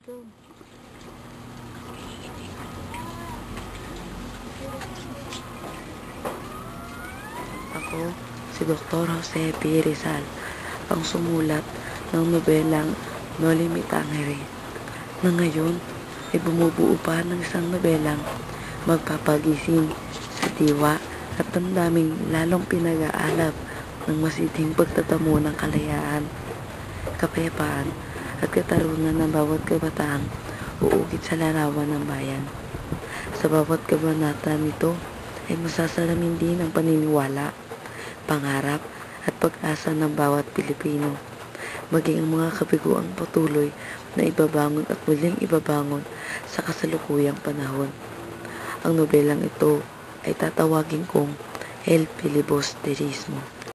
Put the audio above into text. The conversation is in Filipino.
Go. Ako, si Dr. Jose P. Rizal, ang sumulat ng nobelang No Limit Tangere, na ngayon ay bumubuo pa ng isang nobelang magpapagising sa diwa at damdaming lalong pinag-aalab ng masidhing pagtatamo ng kalayaan, kapayapaan at katarungan ng bawat kabataang uukit sa larawan ng bayan. Sa bawat kabanata nito ay masasalamin din ang paniniwala, pangarap at pag-asa ng bawat Pilipino, maging ang mga kabiguang patuloy na ibabangon at muling ibabangon sa kasalukuyang panahon. Ang nobelang ito ay tatawagin kong El Filibusterismo.